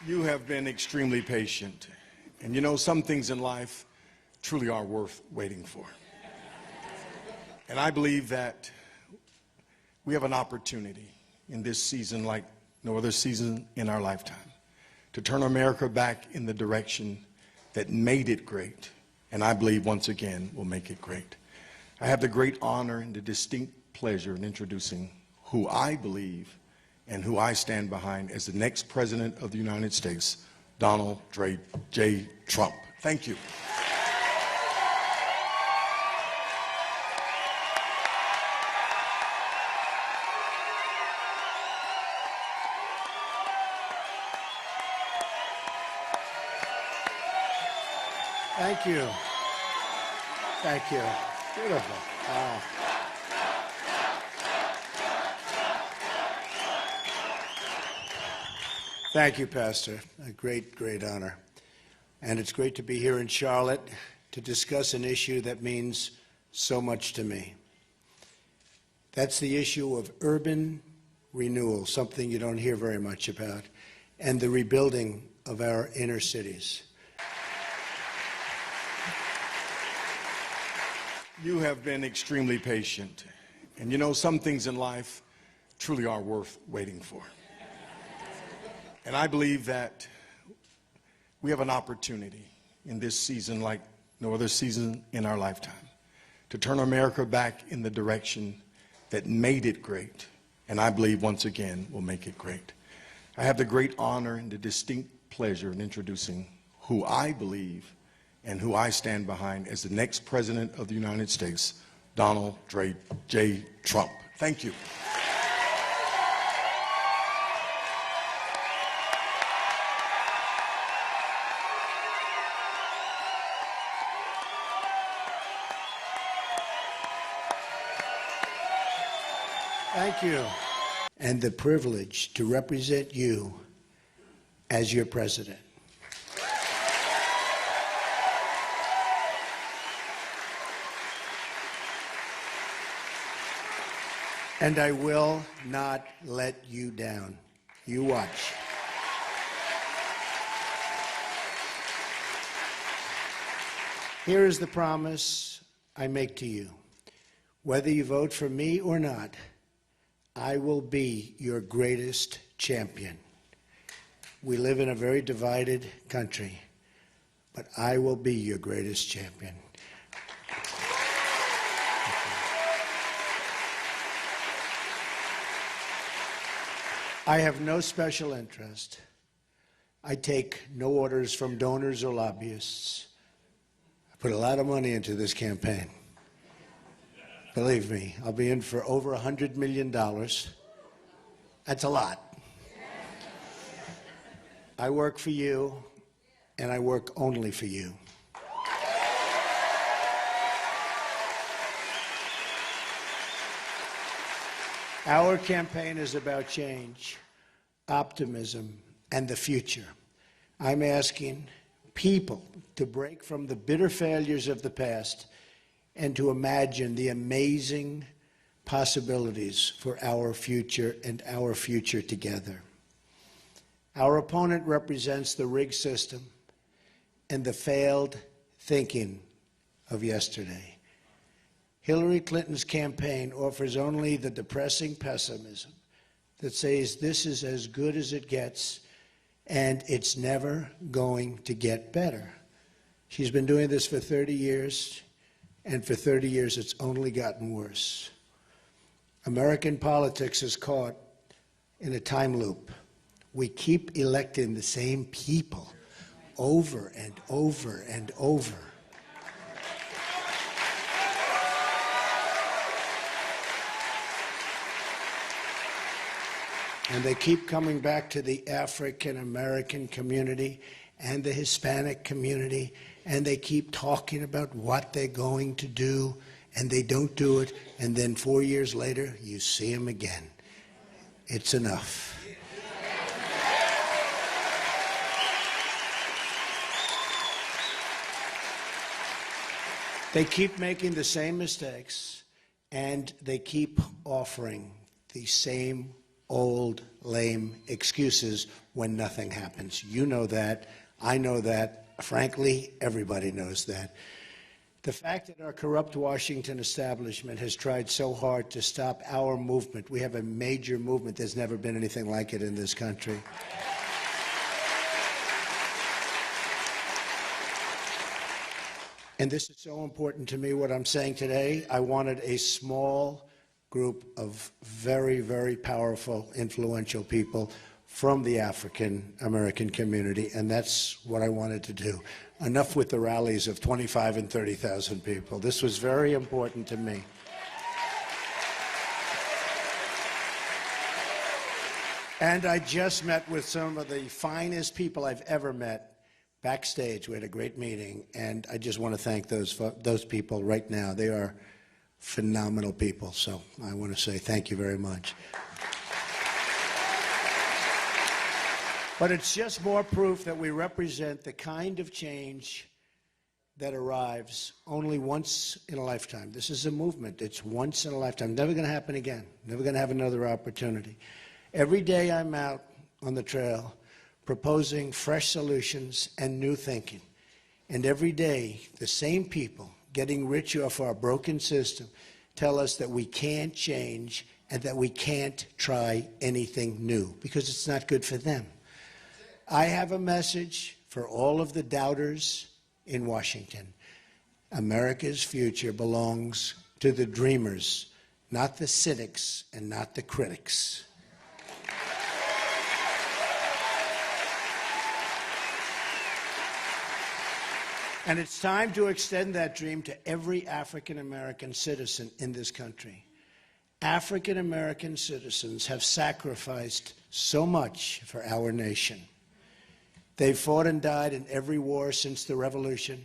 You have been extremely patient. And you know, some things in life truly are worth waiting for. And I believe that we have an opportunity in this season like no other season in our lifetime to turn America back in the direction that made it great, and I believe once again will make it great. I have the great honor and the distinct pleasure in introducing who I believe and who I stand behind as the next President of the United States, Donald J. Trump. Thank you. Thank you. Thank you. Beautiful. Wow. Thank you, Pastor. A great, great honor. And it's great to be here in Charlotte to discuss an issue that means so much to me. That's the issue of urban renewal, something you don't hear very much about, and the rebuilding of our inner cities. You have been extremely patient. And you know, some things in life truly are worth waiting for. And I believe that we have an opportunity in this season like no other season in our lifetime to turn America back in the direction that made it great, and I believe once again will make it great. I have the great honor and the distinct pleasure in introducing who I believe and who I stand behind as the next President of the United States, Donald J. Trump. Thank you. Thank you. And the privilege to represent you as your president. And I will not let you down. You watch. Here is the promise I make to you. Whether you vote for me or not, I will be your greatest champion. We live in a very divided country, but I will be your greatest champion. I have no special interest. I take no orders from donors or lobbyists. I put a lot of money into this campaign. Believe me, I'll be in for over $100 million. That's a lot. I work for you, and I work only for you. Our campaign is about change, optimism, and the future. I'm asking people to break from the bitter failures of the past and to imagine the amazing possibilities for our future and our future together. Our opponent represents the rigged system and the failed thinking of yesterday. Hillary Clinton's campaign offers only the depressing pessimism that says this is as good as it gets and it's never going to get better. She's been doing this for 30 years, and for 30 years it's only gotten worse. American politics is caught in a time loop. We keep electing the same people over and over and over. And they keep coming back to the African American community and the Hispanic community, and they keep talking about what they're going to do, and they don't do it, and then 4 years later, you see them again. It's enough. They keep making the same mistakes, and they keep offering the same old, lame excuses when nothing happens. You know that. I know that. Frankly, everybody knows that. The fact that our corrupt Washington establishment has tried so hard to stop our movement, we have a major movement. There's never been anything like it in this country. And this is so important to me, what I'm saying today. I wanted a small group of very, very powerful, influential people from the African American community, and that's what I wanted to do. Enough with the rallies of 25 and 30,000 people. This was very important to me. And I just met with some of the finest people I've ever met backstage. We had a great meeting, and I just want to thank those people right now. They are phenomenal people, so I want to say thank you very much. But it's just more proof that we represent the kind of change that arrives only once in a lifetime. This is a movement. It's once in a lifetime. Never going to happen again. Never going to have another opportunity. Every day I'm out on the trail proposing fresh solutions and new thinking. And every day, the same people getting rich off our broken system tell us that we can't change and that we can't try anything new because it's not good for them. I have a message for all of the doubters in Washington. America's future belongs to the dreamers, not the cynics and not the critics. And it's time to extend that dream to every African American citizen in this country. African American citizens have sacrificed so much for our nation. They've fought and died in every war since the Revolution,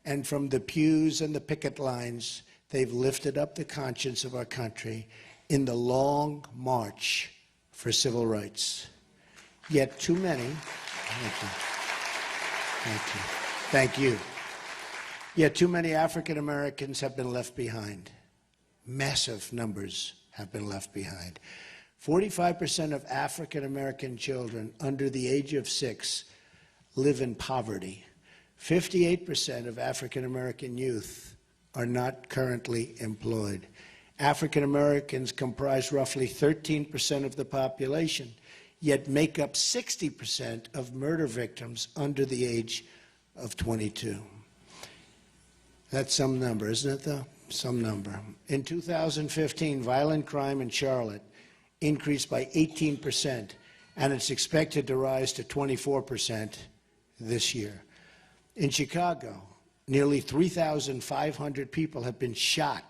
and from the pews and the picket lines, they've lifted up the conscience of our country in the long march for civil rights. Yet too many, thank you. Yet too many African Americans have been left behind. Massive numbers have been left behind. 45% of African American children under the age of 6 live in poverty. 58% of African American youth are not currently employed. African Americans comprise roughly 13% of the population, yet make up 60% of murder victims under the age of 22. That's some number, isn't it, though? Some number. In 2015, violent crime in Charlotte increased by 18%, and it's expected to rise to 24% this year. In Chicago, nearly 3,500 people have been shot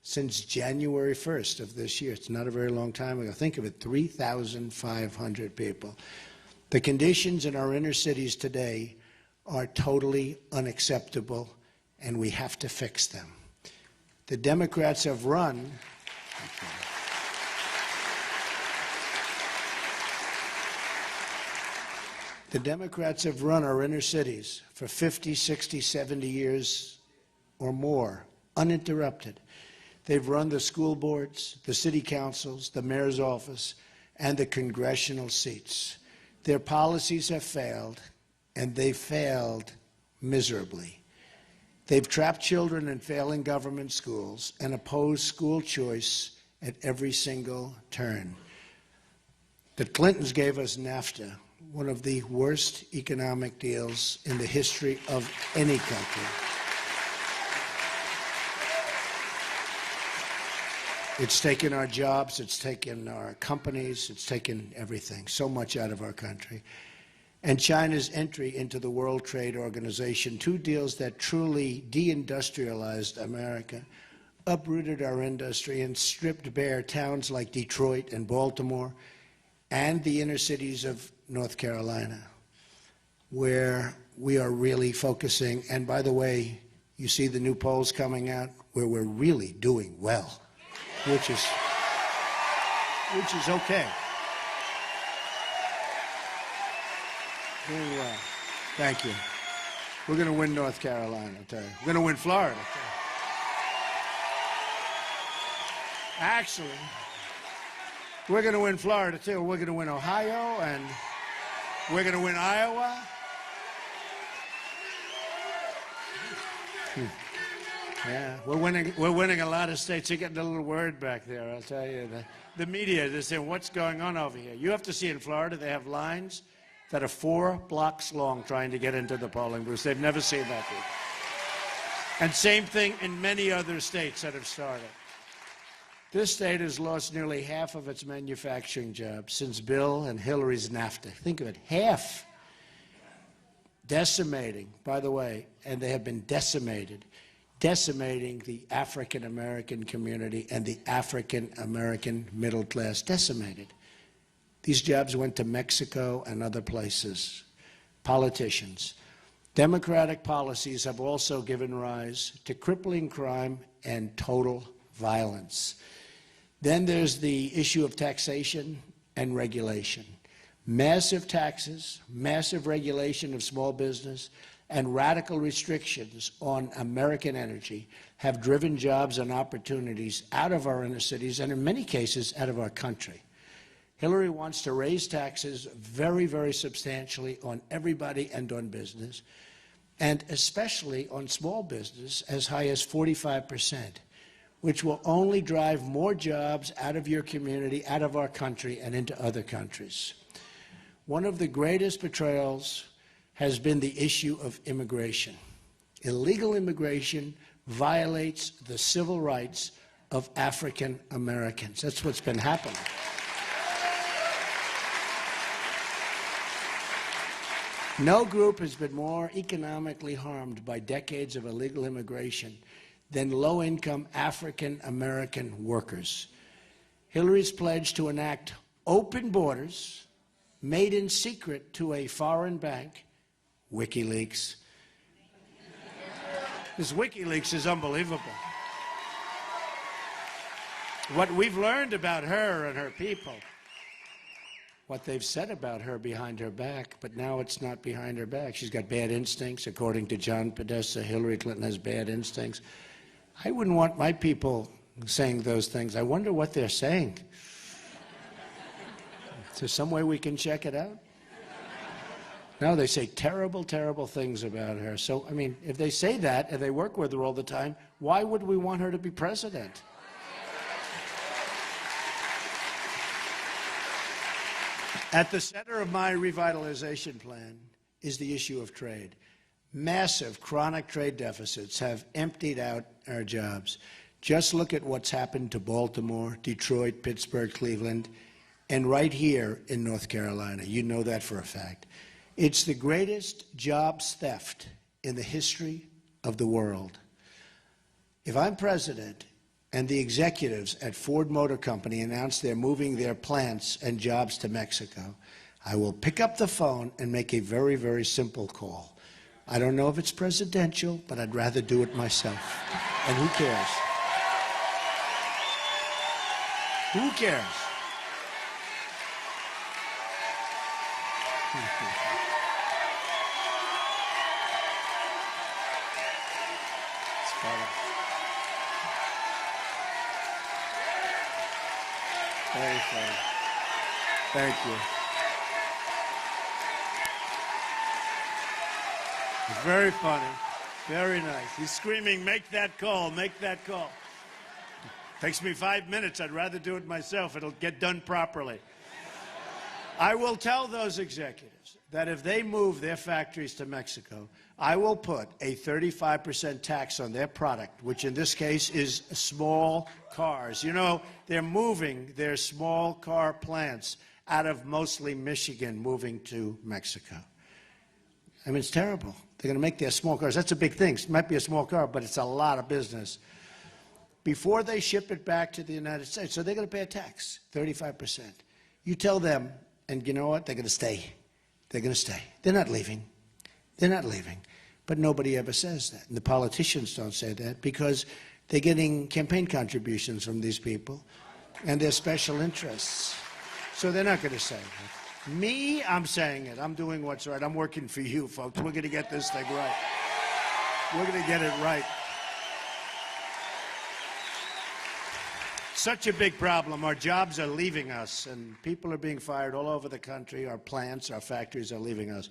since January 1st of this year. It's not a very long time ago. Think of it, 3,500 people. The conditions in our inner cities today are totally unacceptable, and we have to fix them. The Democrats have run our inner cities for 50, 60, 70 years or more, uninterrupted. They've run the school boards, the city councils, the mayor's office, and the congressional seats. Their policies have failed, and they failed miserably. They've trapped children in failing government schools and opposed school choice at every single turn. The Clintons gave us NAFTA, one of the worst economic deals in the history of any country. It's taken our jobs, it's taken our companies, it's taken everything, so much out of our country. And China's entry into the World Trade Organization, two deals that truly deindustrialized America, uprooted our industry and stripped bare towns like Detroit and Baltimore and the inner cities of North Carolina, where we are really focusing. And by the way, you see the new polls coming out where we're really doing well, which is okay. Doing well. Thank you. We're going to win North Carolina, I'll tell you. We're going to win Florida. Actually, We're going to win Florida, too. We're going to win Ohio, and we're going to win Iowa. Yeah, we're winning a lot of states. You're getting a little worried back there, I'll tell you. The media, they're saying, what's going on over here? You have to see in Florida, they have lines that are 4 blocks long trying to get into the polling booths. They've never seen that before. And same thing in many other states that have started. This state has lost nearly half of its manufacturing jobs since Bill and Hillary's NAFTA. Think of it, half. Decimating, by the way, and they have been decimating the African-American community and the African-American middle class, decimated. These jobs went to Mexico and other places. Politicians. Democratic policies have also given rise to crippling crime and total violence. Then there's the issue of taxation and regulation. Massive taxes, massive regulation of small business, and radical restrictions on American energy have driven jobs and opportunities out of our inner cities and in many cases out of our country. Hillary wants to raise taxes very, very substantially on everybody and on business, and especially on small business as high as 45%, which will only drive more jobs out of your community, out of our country, and into other countries. One of the greatest betrayals has been the issue of immigration. Illegal immigration violates the civil rights of African Americans. That's what's been happening. No group has been more economically harmed by decades of illegal immigration than low-income African American workers. Hillary's pledge to enact open borders, made in secret to a foreign bank, WikiLeaks. This WikiLeaks is unbelievable. What we've learned about her and her people, what they've said about her behind her back, but now it's not behind her back. She's got bad instincts. According to John Podesta, Hillary Clinton has bad instincts. I wouldn't want my people saying those things. I wonder what they're saying. Is there some way we can check it out? No, they say terrible, terrible things about her. So, I mean, if they say that and they work with her all the time, why would we want her to be president? At the center of my revitalization plan is the issue of trade. Massive chronic trade deficits have emptied out our jobs. Just look at what's happened to Baltimore, Detroit, Pittsburgh, Cleveland, and right here in North Carolina. You know that for a fact. It's the greatest jobs theft in the history of the world. If I'm president and the executives at Ford Motor Company announce they're moving their plants and jobs to Mexico, I will pick up the phone and make a very, very simple call. I don't know if it's presidential, but I'd rather do it myself. And who cares? Who cares? It's funny. Very funny. Thank you. It's very funny. Very nice. He's screaming, make that call, make that call. Takes me 5 minutes. I'd rather do it myself. It'll get done properly. I will tell those executives that if they move their factories to Mexico, I will put a 35% tax on their product, which in this case is small cars. You know, they're moving their small car plants out of mostly Michigan, moving to Mexico. I mean, it's terrible. They're going to make their small cars. That's a big thing. It might be a small car, but it's a lot of business. Before they ship it back to the United States, so they're going to pay a tax, 35%. You tell them, and you know what? They're going to stay. They're going to stay. They're not leaving. They're not leaving. But nobody ever says that. And the politicians don't say that because they're getting campaign contributions from these people and their special interests. So they're not going to say that. Me, I'm saying it. I'm doing what's right. I'm working for you, folks. We're going to get this thing right. We're going to get it right. such a big problem. Our jobs are leaving us, and people are being fired all over the country. Our plants, our factories are leaving us.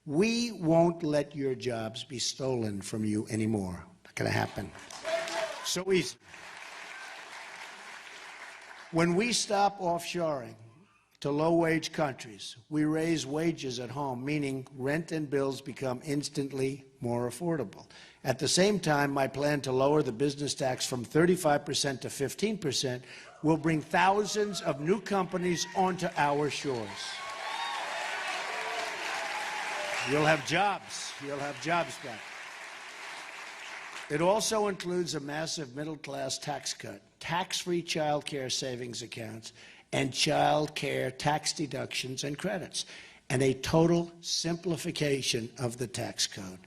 We won't let your jobs be stolen from you anymore. Not going to happen. So easy. When we stop offshoring to low-wage countries, we raise wages at home, meaning rent and bills become instantly more affordable. At the same time, my plan to lower the business tax from 35% to 15% will bring thousands of new companies onto our shores. You'll have jobs. You'll have jobs back. It also includes a massive middle-class tax cut, tax-free child care savings accounts, and child care tax deductions and credits, and a total simplification of the tax code.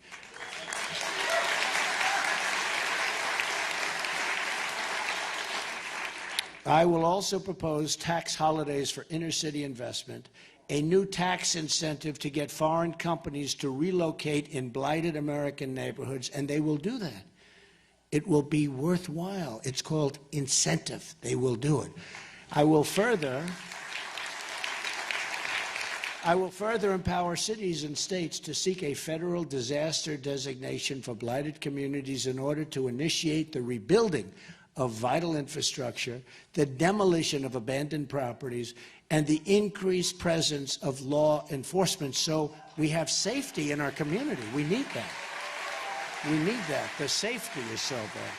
I will also propose tax holidays for inner-city investment, a new tax incentive to get foreign companies to relocate in blighted American neighborhoods, and they will do that. It will be worthwhile. It's called incentive. They will do it. I will further empower cities and states to seek a federal disaster designation for blighted communities in order to initiate the rebuilding of vital infrastructure, the demolition of abandoned properties, and the increased presence of law enforcement so we have safety in our community. We need that. We need that. The safety is so bad.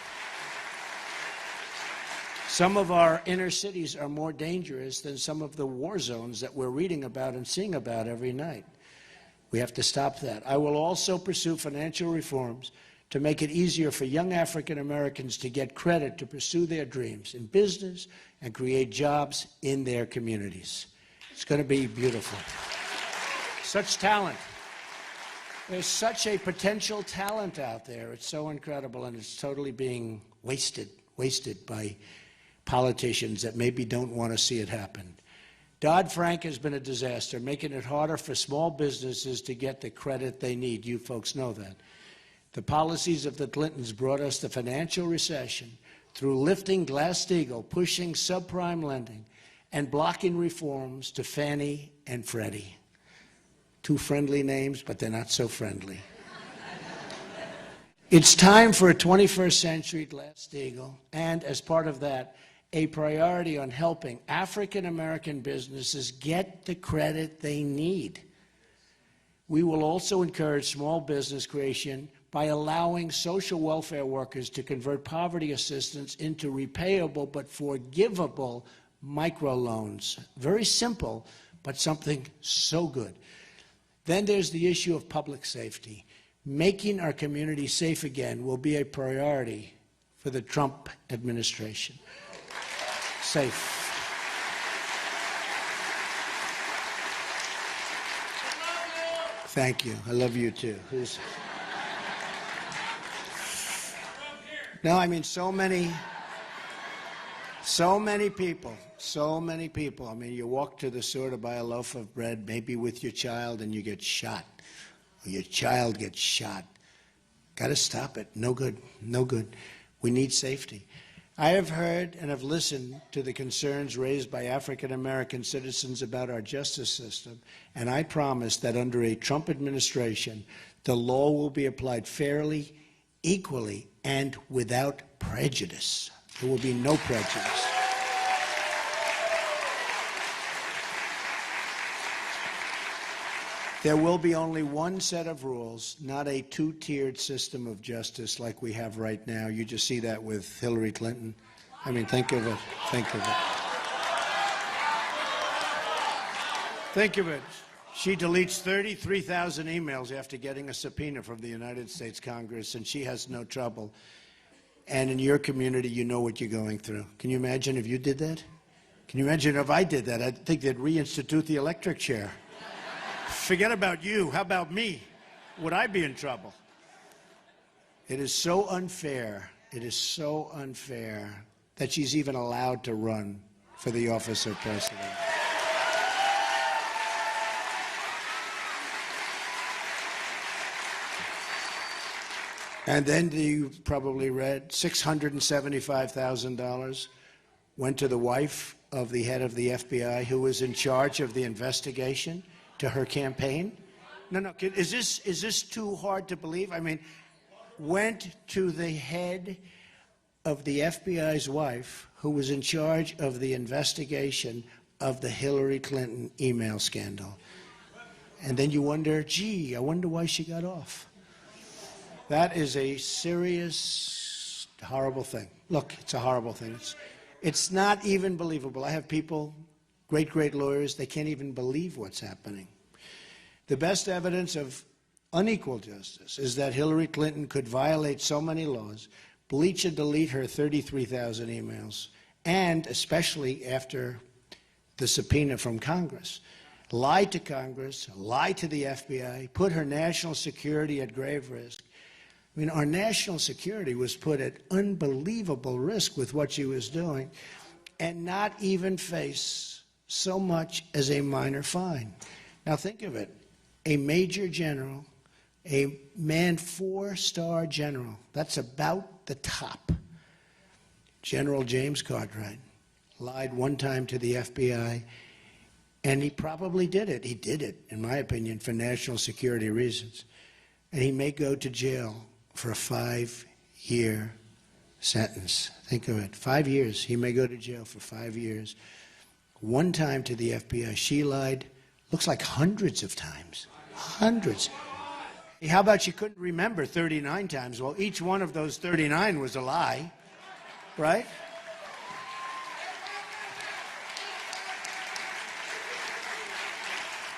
Some of our inner cities are more dangerous than some of the war zones that we're reading about and seeing about every night. We have to stop that. I will also pursue financial reforms to make it easier for young African Americans to get credit to pursue their dreams in business and create jobs in their communities. It's going to be beautiful. Such talent. There's such a potential talent out there. It's so incredible, and it's totally being wasted by politicians that maybe don't want to see it happen. Dodd-Frank has been a disaster, making it harder for small businesses to get the credit they need. You folks know that. The policies of the Clintons brought us the financial recession through lifting Glass-Steagall, pushing subprime lending, and blocking reforms to Fannie and Freddie. Two friendly names, but they're not so friendly. It's time for a 21st century Glass-Steagall, and as part of that, a priority on helping African American businesses get the credit they need. We will also encourage small business creation by allowing social welfare workers to convert poverty assistance into repayable but forgivable microloans. Very simple, but something so good. Then there's the issue of public safety. Making our community safe again will be a priority for the Trump administration. Safe. Thank you. I love you too. No, I mean, so many people. I mean, you walk to the store to buy a loaf of bread, maybe with your child, and you get shot. Or your child gets shot. Got to stop it. No good. No good. We need safety. I have heard and have listened to the concerns raised by African American citizens about our justice system, and I promise that under a Trump administration, the law will be applied fairly, equally, and without prejudice. There will be no prejudice. There will be only one set of rules, not a two-tiered system of justice like we have right now. You just see that with Hillary Clinton. I mean, think of it. Think of it. Think of it. She deletes 33,000 emails after getting a subpoena from the United States Congress, and she has no trouble. And in your community, you know what you're going through. Can you imagine if you did that? Can you imagine if I did that? I think they'd reinstitute the electric chair. Forget about you. How about me? Would I be in trouble? It is so unfair. It is so unfair that she's even allowed to run for the office of president. And then you probably read $675,000 went to the wife of the head of the FBI who was in charge of the investigation to her campaign? No. Is this too hard to believe? I mean, went to the head of the FBI's wife who was in charge of the investigation of the Hillary Clinton email scandal. And then you wonder, gee, I wonder why she got off. That is a serious, horrible thing. Look, it's a horrible thing. It's not even believable. I have people, great lawyers, they can't even believe what's happening. The best evidence of unequal justice is that Hillary Clinton could violate so many laws, bleach and delete her 33,000 emails, and especially after the subpoena from Congress, lie to Congress, lie to the FBI, put her national security at grave risk. I mean, our national security was put at unbelievable risk with what she was doing, and not even face so much as a minor fine. Now think of it. A major general, a man 4-star general, that's about the top. General James Cartwright lied one time to the FBI, and he probably did it. He did it, in my opinion, for national security reasons. And he may go to jail for a 5-year sentence. Think of it, 5 years. He may go to jail for 5 years. One time to the FBI, she lied, looks like hundreds of times. Hundreds. How about she couldn't remember 39 times? Well, each one of those 39 was a lie, right?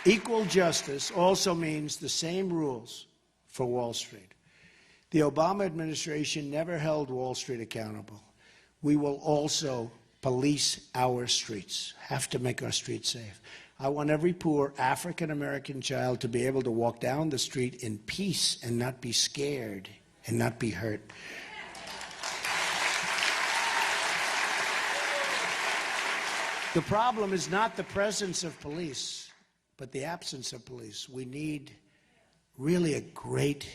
Equal justice also means the same rules for Wall Street. The Obama administration never held Wall Street accountable. We will also police our streets, have to make our streets safe. I want every poor African-American child to be able to walk down the street in peace and not be scared and not be hurt. The problem is not the presence of police, but the absence of police. We need really a great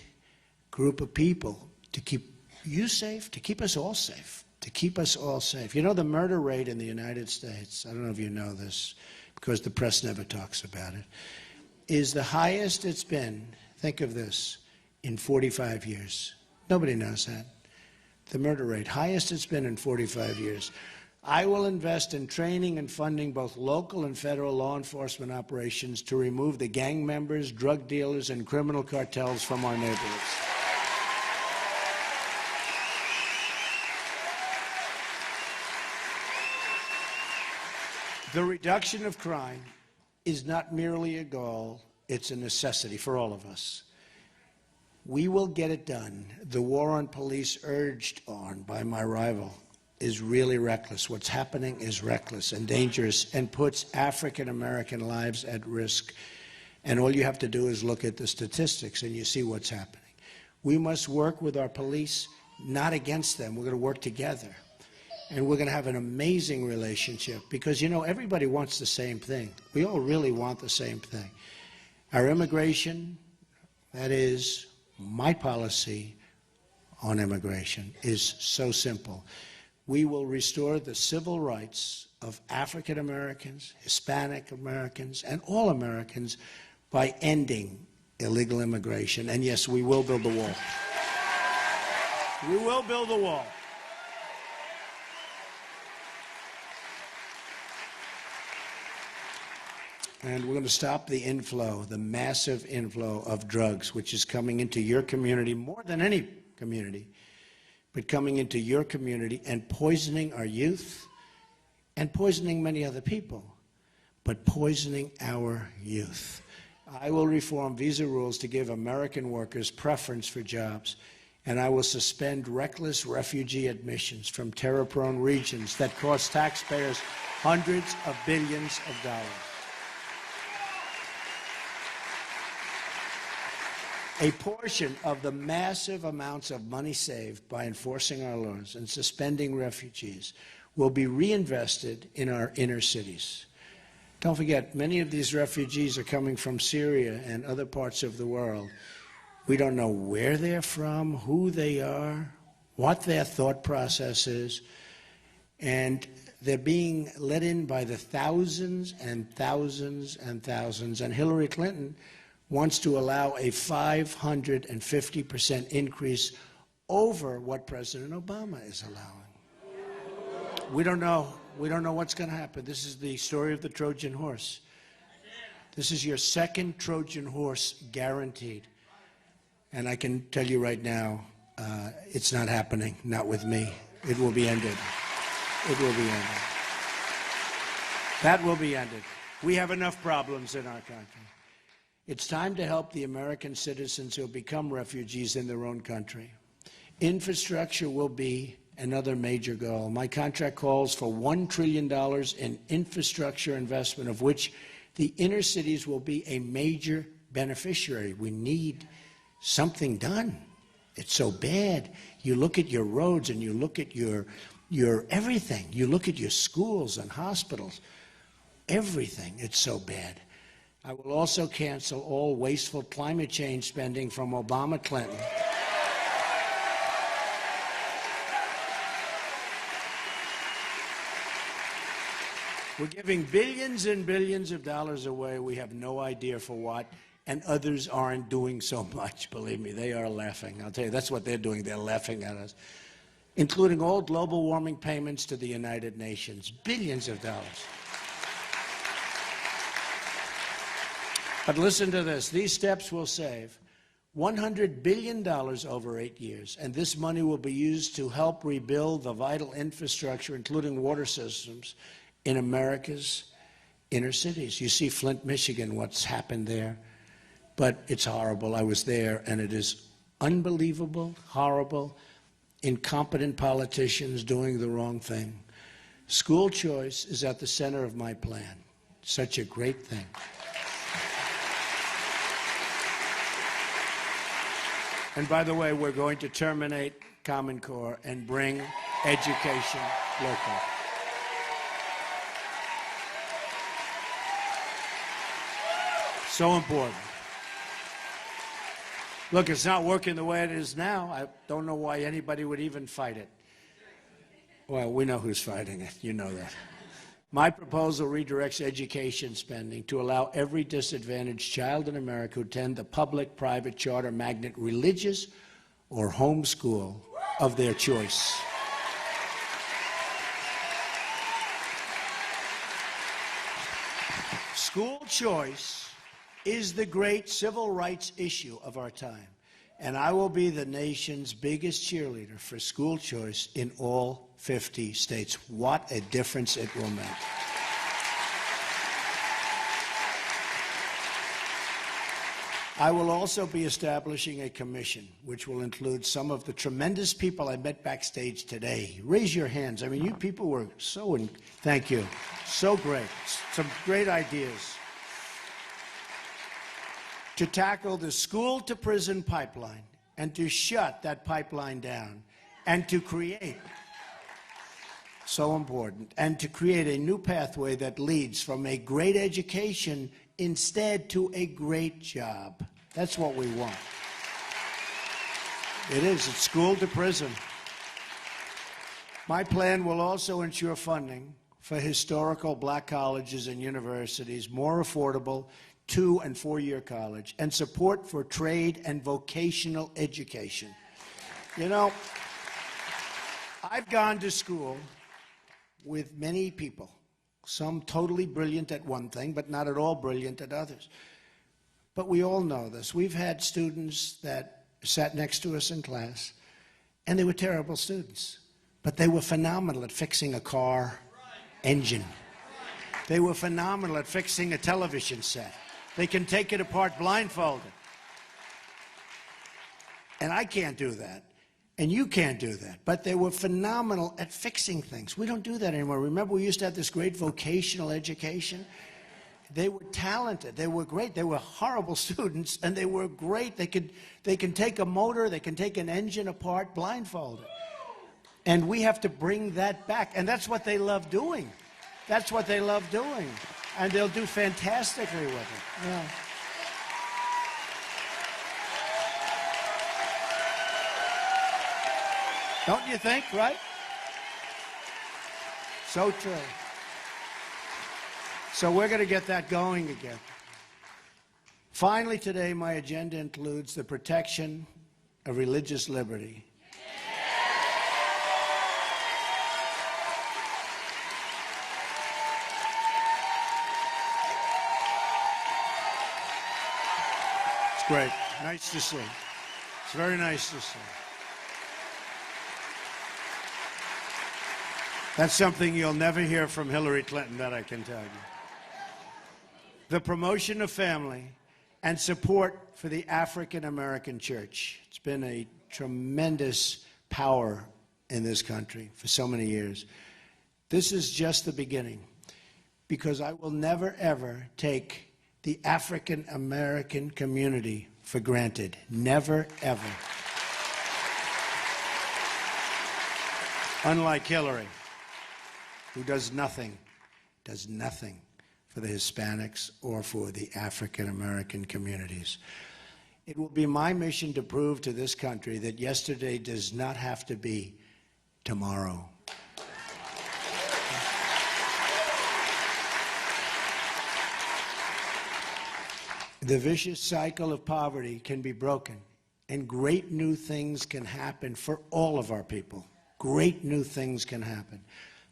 group of people to keep you safe, to keep us all safe, to keep us all safe. You know, the murder rate in the United States, I don't know if you know this, because the press never talks about it, is the highest it's been, think of this, in 45 years. Nobody knows that. The murder rate, highest it's been in 45 years. I will invest in training and funding both local and federal law enforcement operations to remove the gang members, drug dealers, and criminal cartels from our neighborhoods. The reduction of crime is not merely a goal, it's a necessity for all of us. We will get it done. The war on police urged on by my rival is really reckless. What's happening is reckless and dangerous and puts African-American lives at risk. And all you have to do is look at the statistics and you see what's happening. We must work with our police, not against them. We're going to work together. And we're going to have an amazing relationship because, you know, everybody wants the same thing. We all really want the same thing. Our immigration, that is, my policy on immigration is so simple. We will restore the civil rights of African Americans, Hispanic Americans, and all Americans by ending illegal immigration. And yes, we will build the wall. We will build the wall. And we're going to stop the inflow, the massive inflow of drugs, which is coming into your community more than any community, but coming into your community and poisoning our youth and poisoning many other people, but poisoning our youth. I will reform visa rules to give American workers preference for jobs, and I will suspend reckless refugee admissions from terror-prone regions that cost taxpayers hundreds of billions of dollars. A portion of the massive amounts of money saved by enforcing our laws and suspending refugees will be reinvested in our inner cities. Don't forget, many of these refugees are coming from Syria and other parts of the world. We don't know where they're from, who they are, what their thought process is. And they're being let in by the thousands and thousands and thousands. And Hillary Clinton wants to allow a 550% increase over what President Obama is allowing. We don't know. We don't know what's going to happen. This is the story of the Trojan horse. This is your second Trojan horse guaranteed. And I can tell you right now, it's not happening, not with me. It will be ended. It will be ended. That will be ended. We have enough problems in our country. It's time to help the American citizens who have become refugees in their own country. Infrastructure will be another major goal. My contract calls for $1 trillion in infrastructure investment, of which the inner cities will be a major beneficiary. We need something done. It's so bad. You look at your roads and you look at your everything. You look at your schools and hospitals. Everything. It's so bad. I will also cancel all wasteful climate change spending from Obama Clinton. We're giving billions and billions of dollars away. We have no idea for what, and others aren't doing so much. Believe me, they are laughing. I'll tell you, that's what they're doing. They're laughing at us, including all global warming payments to the United Nations. Billions of dollars. But listen to this. These steps will save $100 billion over 8 years, and this money will be used to help rebuild the vital infrastructure, including water systems, in America's inner cities. You see Flint, Michigan, what's happened there. But it's horrible. I was there, and it is unbelievable, horrible, incompetent politicians doing the wrong thing. School choice is at the center of my plan. Such a great thing. And by the way, we're going to terminate Common Core and bring education local. So important. Look, it's not working the way it is now. I don't know why anybody would even fight it. Well, we know who's fighting it. You know that. My proposal redirects education spending to allow every disadvantaged child in America to attend the public, private, charter, magnet, religious, or homeschool of their choice. School choice is the great civil rights issue of our time, and I will be the nation's biggest cheerleader for school choice in all 50 states. What a difference it will make. I will also be establishing a commission which will include some of the tremendous people I met backstage today. Raise your hands. I mean, you people were thank you. So great. Some great ideas. To tackle the school-to-prison pipeline and to shut that pipeline down and to create, so important, and to create a new pathway that leads from a great education instead to a great job. That's what we want. It is. It's school to prison. My plan will also ensure funding for historical black colleges and universities, more affordable 2- and 4-year college, and support for trade and vocational education. You know, I've gone to school with many people, some totally brilliant at one thing, but not at all brilliant at others. But we all know this. We've had students that sat next to us in class, and they were terrible students, but they were phenomenal at fixing a car engine. They were phenomenal at fixing a television set. They can take it apart blindfolded. And I can't do that. And you can't do that. But they were phenomenal at fixing things. We don't do that anymore. Remember, we used to have this great vocational education? They were talented. They were great. They were horrible students, and they were great. They can take a motor, they can take an engine apart blindfolded. And we have to bring that back. And that's what they love doing. That's what they love doing. And they'll do fantastically with it. Yeah. Don't you think, right? So true. So we're going to get that going again. Finally, today, my agenda includes the protection of religious liberty. It's great. Nice to see. It's very nice to see. That's something you'll never hear from Hillary Clinton, that I can tell you. The promotion of family and support for the African American church. It's been a tremendous power in this country for so many years. This is just the beginning, because I will never, ever take the African American community for granted. Never, ever. Unlike Hillary, who does nothing for the Hispanics or for the African American communities. It will be my mission to prove to this country that yesterday does not have to be tomorrow. The vicious cycle of poverty can be broken, and great new things can happen for all of our people. Great new things can happen.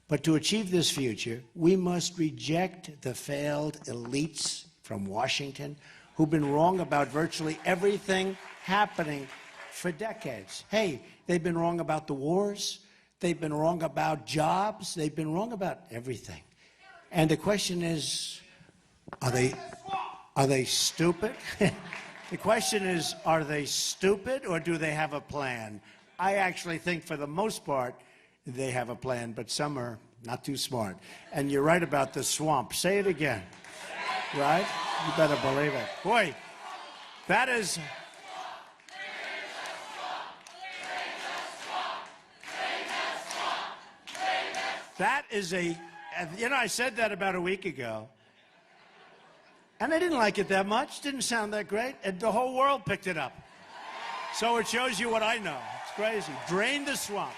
But to achieve this future, we must reject the failed elites from Washington who've been wrong about virtually everything happening for decades. Hey, they've been wrong about the wars. They've been wrong about jobs. They've been wrong about everything. And the question is, are they stupid? The question is, are they stupid or do they have a plan? I actually think for the most part, they have a plan, but some are not too smart. And you're right about the swamp. Say it again. Right? You better believe it. Boy, that is... That is a... You know, I said that about a week ago. And I didn't like it that much. Didn't sound that great. And the whole world picked it up. So it shows you what I know. It's crazy. Drain the swamp.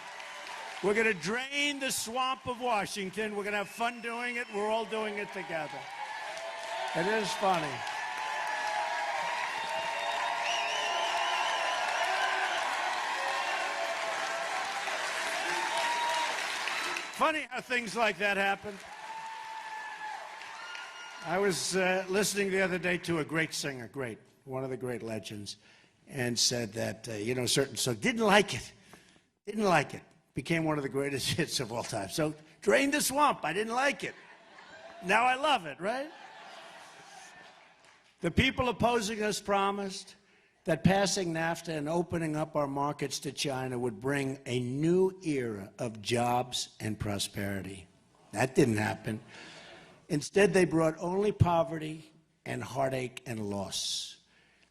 We're going to drain the swamp of Washington. We're going to have fun doing it. We're all doing it together. It is funny. Funny how things like that happen. I was listening the other day to a great singer, one of the great legends, and said that, certain song, didn't like it. Became one of the greatest hits of all time. So, Drain the Swamp, I didn't like it. Now I love it, right? The people opposing us promised that passing NAFTA and opening up our markets to China would bring a new era of jobs and prosperity. That didn't happen. Instead, they brought only poverty and heartache and loss.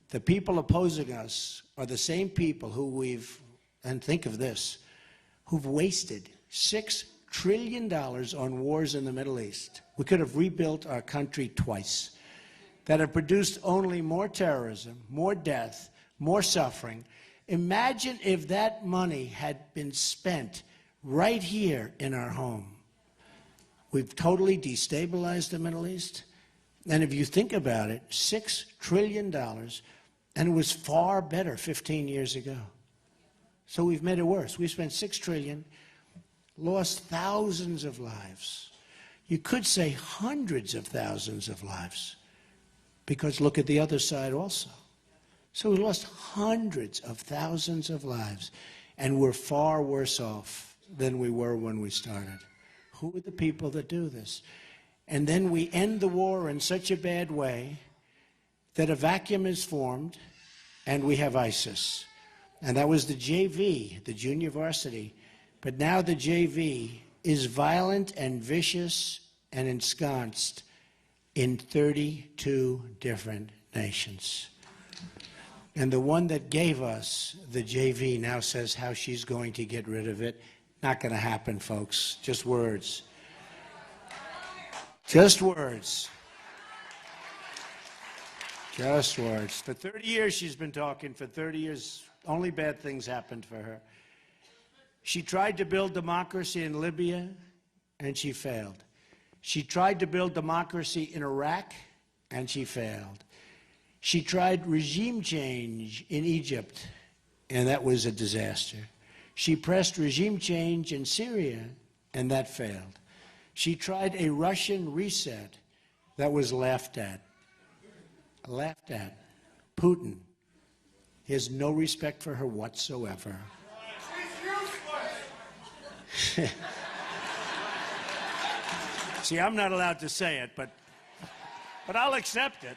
The people opposing us are the same people who and think of this, who've wasted $6 trillion on wars in the Middle East. We could have rebuilt our country twice. That have produced only more terrorism, more death, more suffering. Imagine if that money had been spent right here in our home. We've totally destabilized the Middle East. And if you think about it, $6 trillion, and it was far better 15 years ago. So we've made it worse. We spent $6 trillion, lost thousands of lives. You could say hundreds of thousands of lives, because look at the other side also. So we lost hundreds of thousands of lives, and we're far worse off than we were when we started. Who are the people that do this? And then we end the war in such a bad way that a vacuum is formed, and we have ISIS. And that was the JV, the junior varsity. But now the JV is violent and vicious and ensconced in 32 different nations. And the one that gave us the JV now says how she's going to get rid of it. Not going to happen, folks. Just words. Just words. Just words. For 30 years she's been talking. For 30 years, only bad things happened for her. She tried to build democracy in Libya and she failed. She tried to build democracy in Iraq, and she failed. She tried regime change in Egypt, and that was a disaster. She pressed regime change in Syria, and that failed. She tried a Russian reset that was laughed at. Laughed at. Putin. He has no respect for her whatsoever. See, I'm not allowed to say it, but I'll accept it.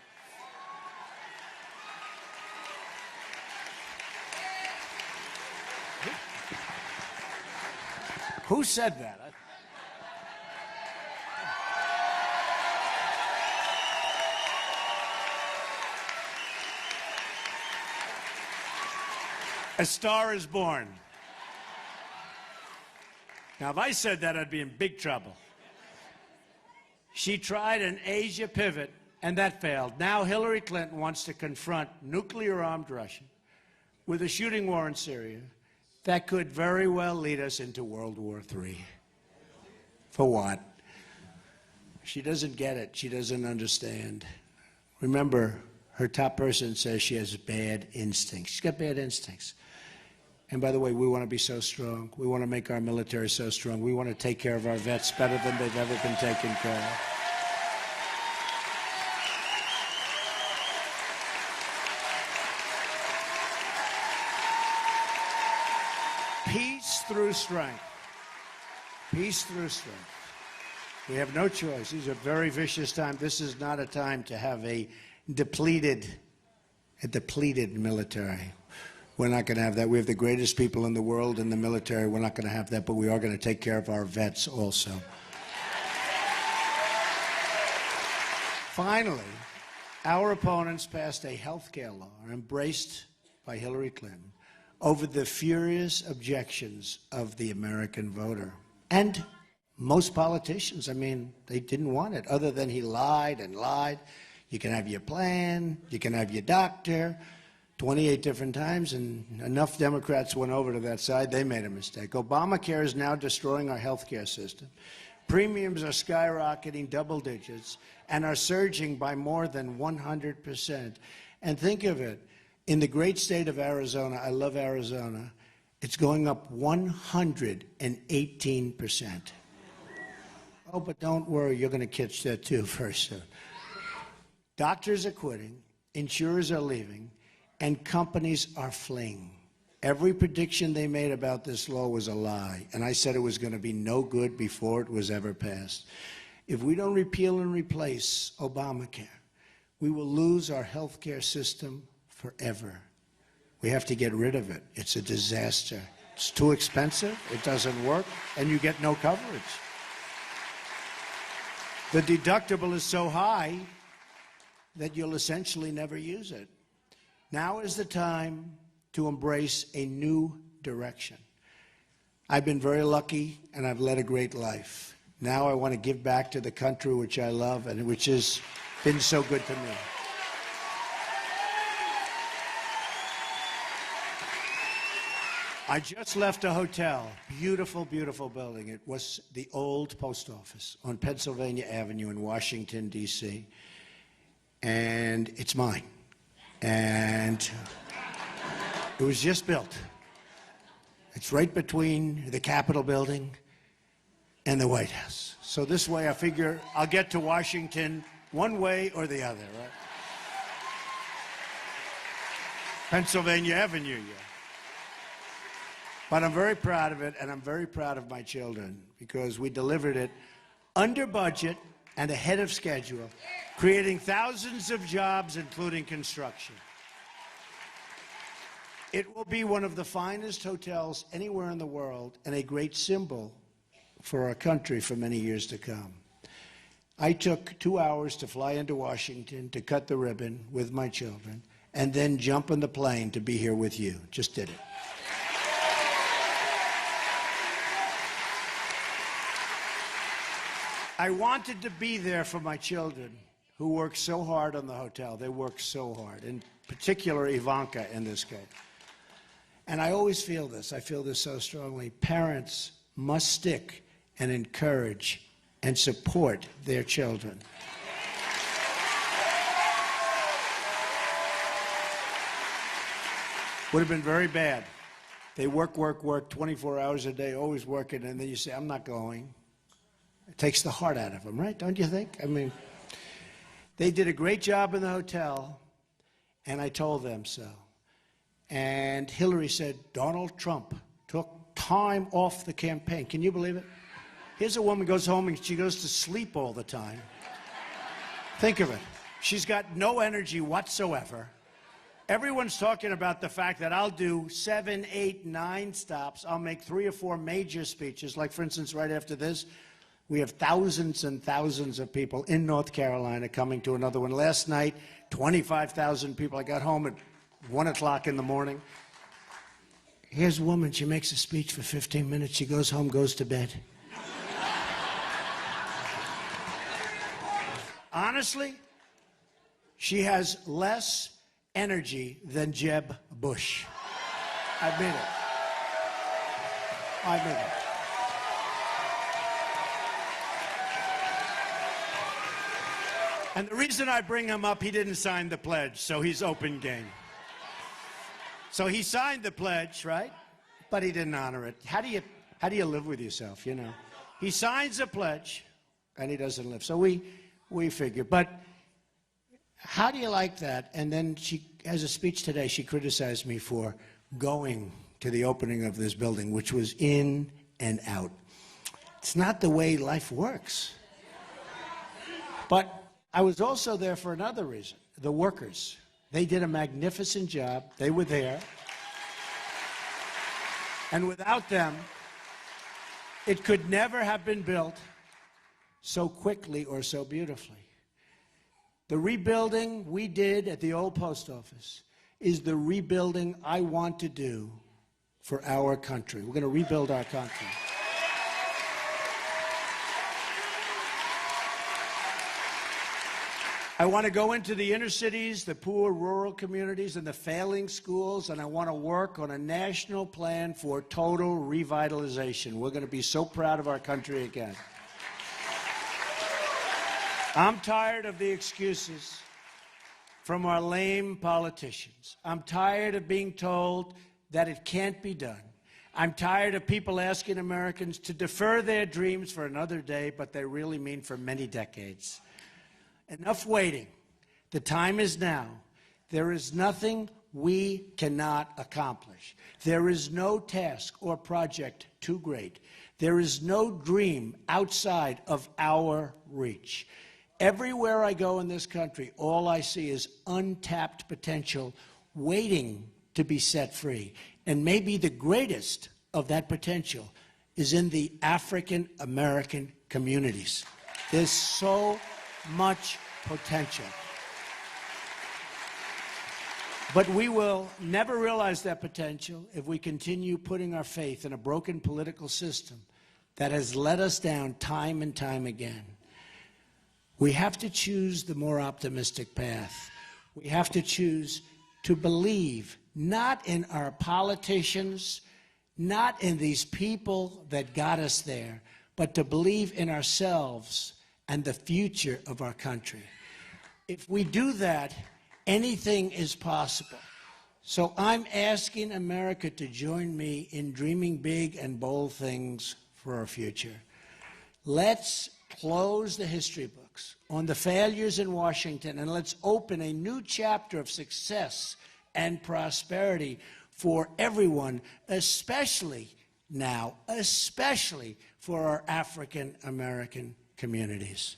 Who said that? A Star is Born. Now, if I said that, I'd be in big trouble. She tried an Asia pivot, and that failed. Now Hillary Clinton wants to confront nuclear-armed Russia with a shooting war in Syria that could very well lead us into World War III. For what? She doesn't get it. She doesn't understand. Remember, her top person says she has bad instincts. She's got bad instincts. And by the way, we want to be so strong. We want to make our military so strong. We want to take care of our vets better than they've ever been taken care of. Peace through strength. Peace through strength. We have no choice. These are very vicious times. This is not a time to have a depleted military. We're not going to have that. We have the greatest people in the world in the military. We're not going to have that, but we are going to take care of our vets also. Finally, our opponents passed a health care law, embraced by Hillary Clinton, over the furious objections of the American voter. And most politicians, I mean, they didn't want it, other than he lied and lied. You can have your plan, you can have your doctor, 28 different times, and enough Democrats went over to that side, they made a mistake. Obamacare is now destroying our health care system. Premiums are skyrocketing double digits and are surging by more than 100%. And think of it, in the great state of Arizona, I love Arizona, it's going up 118%. Oh, but don't worry, you're going to catch that too very soon. Doctors are quitting, insurers are leaving, and companies are fleeing. Every prediction they made about this law was a lie, and I said it was going to be no good before it was ever passed. If we don't repeal and replace Obamacare, we will lose our health care system forever. We have to get rid of it. It's a disaster. It's too expensive, it doesn't work, and you get no coverage. The deductible is so high that you'll essentially never use it. Now is the time to embrace a new direction. I've been very lucky, and I've led a great life. Now I want to give back to the country which I love and which has been so good to me. I just left a hotel, beautiful, beautiful building. It was the old post office on Pennsylvania Avenue in Washington, D.C., and it's mine. And it was just built. It's right between the Capitol building and the White House. So this way I figure I'll get to Washington one way or the other, right? Pennsylvania Avenue, yeah. But I'm very proud of it, and I'm very proud of my children because we delivered it under budget and ahead of schedule, creating thousands of jobs, including construction. It will be one of the finest hotels anywhere in the world and a great symbol for our country for many years to come. I took 2 hours to fly into Washington to cut the ribbon with my children and then jump on the plane to be here with you. Just did it. I wanted to be there for my children who work so hard on the hotel. They work so hard, in particular Ivanka in this case. And I always feel this. I feel this so strongly. Parents must stick and encourage and support their children. Would have been very bad. They work 24 hours a day, always working, and then you say, I'm not going. It takes the heart out of them, right? Don't you think? I mean, they did a great job in the hotel, and I told them so. And Hillary said, Donald Trump took time off the campaign. Can you believe it? Here's a woman goes home and she goes to sleep all the time. Think of it. She's got no energy whatsoever. Everyone's talking about the fact that I'll do 7, 8, 9 stops. I'll make 3 or 4 major speeches. Like, for instance, right after this, we have thousands and thousands of people in North Carolina coming to another one. Last night, 25,000 people. I got home at 1 o'clock in the morning. Here's a woman. She makes a speech for 15 minutes. She goes home, goes to bed. Honestly, she has less energy than Jeb Bush. I admit it. I admit it. And the reason I bring him up, he didn't sign the pledge, so he's open game. So he signed the pledge, right? But he didn't honor it. How do you live with yourself, you know? He signs a pledge, and he doesn't live. So we figure. But how do you like that? And then she has a speech today. She criticized me for going to the opening of this building, which was in and out. It's not the way life works. But I was also there for another reason. The workers. They did a magnificent job. They were there. And without them, it could never have been built so quickly or so beautifully. The rebuilding we did at the old post office is the rebuilding I want to do for our country. We're going to rebuild our country. I want to go into the inner cities, the poor rural communities, and the failing schools, and I want to work on a national plan for total revitalization. We're going to be so proud of our country again. I'm tired of the excuses from our lame politicians. I'm tired of being told that it can't be done. I'm tired of people asking Americans to defer their dreams for another day, but they really mean for many decades. Enough waiting. The time is now. There is nothing we cannot accomplish. There is no task or project too great. There is no dream outside of our reach. Everywhere I go in this country, all I see is untapped potential waiting to be set free. And maybe the greatest of that potential is in the African American communities. There's so much potential. But we will never realize that potential if we continue putting our faith in a broken political system that has let us down time and time again. We have to choose the more optimistic path. We have to choose to believe not in our politicians, not in these people that got us there, but to believe in ourselves and the future of our country. If we do that, anything is possible. So I'm asking America to join me in dreaming big and bold things for our future. Let's close the history books on the failures in Washington, and let's open a new chapter of success and prosperity for everyone, especially now, especially for our African American communities.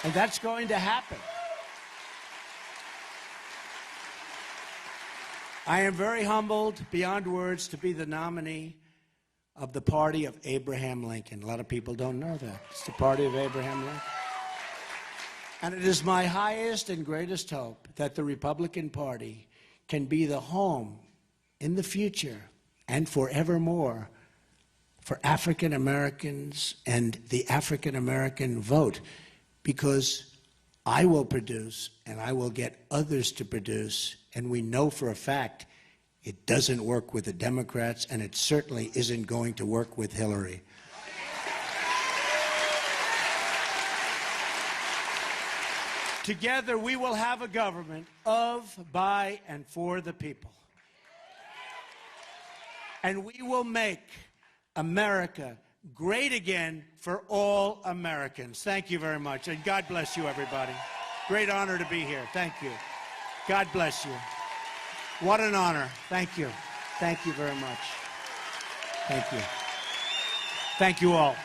And that's going to happen. I am very humbled beyond words to be the nominee of the party of Abraham Lincoln. A lot of people don't know that. It's the party of Abraham Lincoln. And it is my highest and greatest hope that the Republican Party can be the home in the future and forevermore for African Americans and the African American vote, because I will produce and I will get others to produce, and we know for a fact It doesn't work with the Democrats, and it certainly isn't going to work with Hillary. Together, we will have a government of, by, and for the people. And we will make America great again for all Americans. Thank you very much, and God bless you, everybody. Great honor to be here. Thank you. God bless you. What an honor. Thank you. Thank you very much. Thank you. Thank you all.